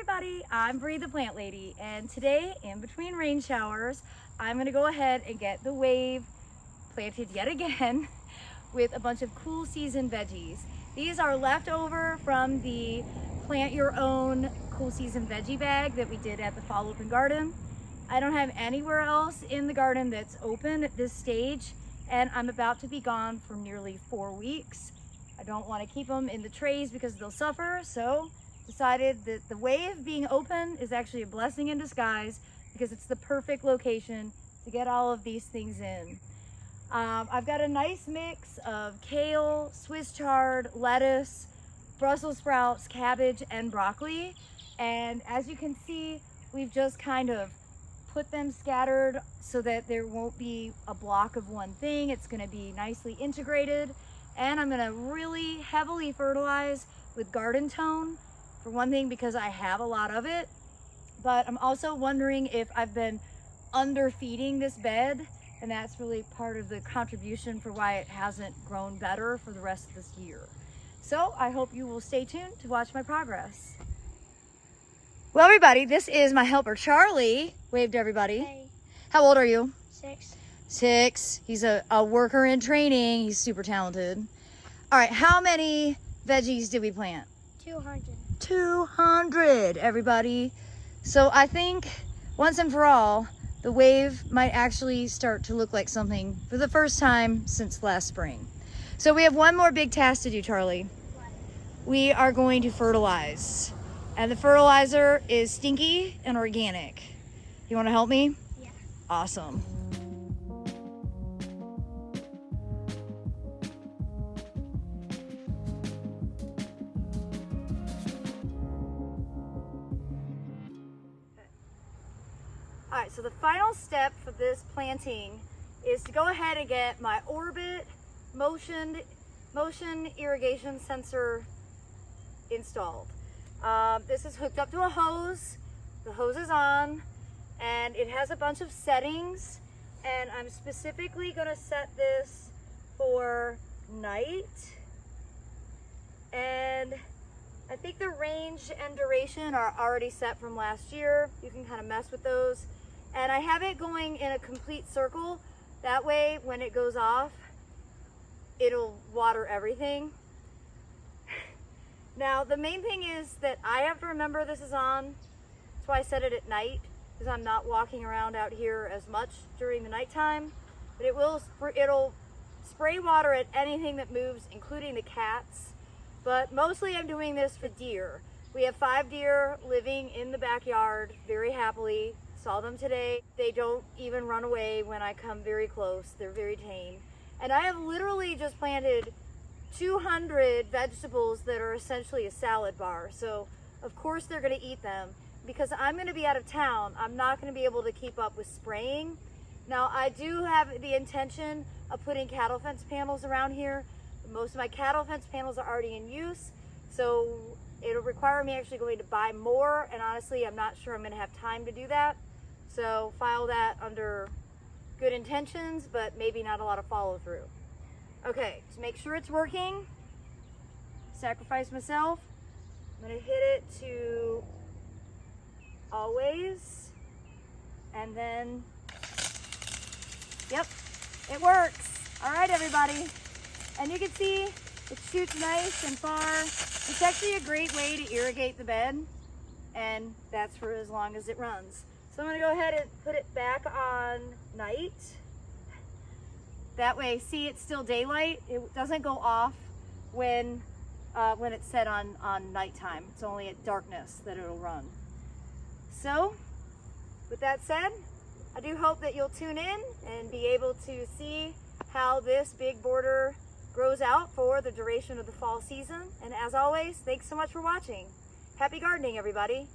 everybody, I'm Bree the Plant Lady, and today, in between rain showers, I'm gonna go ahead and get the wave planted yet again with a bunch of cool season veggies. These are leftover from the plant your own cool season veggie bag that we did at the fall open garden. I don't have anywhere else in the garden that's open at this stage, and I'm about to be gone for nearly 4 weeks. I don't want to keep them in the trays because they'll suffer, so decided that the wave being open is actually a blessing in disguise because it's the perfect location to get all of these things in. I've got a nice mix of kale, Swiss chard, lettuce, Brussels sprouts, cabbage, and broccoli. And as you can see, we've just kind of put them scattered so that there won't be a block of one thing. It's going to be nicely integrated. And I'm going to really heavily fertilize with Garden Tone. For one thing, because I have a lot of it, but I'm also wondering if I've been underfeeding this bed, and that's really part of the contribution for why it hasn't grown better for the rest of this year. So I hope you will stay tuned to watch my progress. Well, everybody, this is my helper, Charlie. Wave to everybody. Hey. How old are you? 6. 6. He's a worker in training. He's super talented. All right, how many veggies did we plant? 200. 200, everybody. So I think once and for all, the wave might actually start to look like something for the first time since last spring. So we have one more big task to do, Charlie. What? We are going to fertilize. And the fertilizer is stinky and organic. You want to help me? Yeah. Awesome. All right, so the final step for this planting is to go ahead and get my Orbit motion irrigation sensor installed. This is hooked up to a hose. The hose is on, and it has a bunch of settings, and I'm specifically going to set this for night. And I think the range and duration are already set from last year. You can kind of mess with those. And I have it going in a complete circle. That way, when it goes off, it'll water everything. Now, the main thing is that I have to remember this is on. That's why I set it at night, because I'm not walking around out here as much during the nighttime. But it'll spray water at anything that moves, including the cats. But mostly I'm doing this for deer. We have 5 deer living in the backyard very happily. Saw them today. They don't even run away when I come very close. They're very tame. And I have literally just planted 200 vegetables that are essentially a salad bar. So of course they're going to eat them. Because I'm going to be out of town, I'm not going to be able to keep up with spraying. Now I do have the intention of putting cattle fence panels around here. Most of my cattle fence panels are already in use. So it'll require me actually going to buy more. And honestly, I'm not sure I'm going to have time to do that. So file that under good intentions, but maybe not a lot of follow through. Okay, to make sure it's working, sacrifice myself. I'm gonna hit it to always, and then, yep, it works. All right, everybody. And you can see it shoots nice and far. It's actually a great way to irrigate the bed, and that's for as long as it runs. So I'm going to go ahead and put it back on night. That way, see, it's still daylight. It doesn't go off when it's set on nighttime. It's only at darkness that it'll run. So, with that said, I do hope that you'll tune in and be able to see how this big border grows out for the duration of the fall season. And as always, thanks so much for watching. Happy gardening, everybody.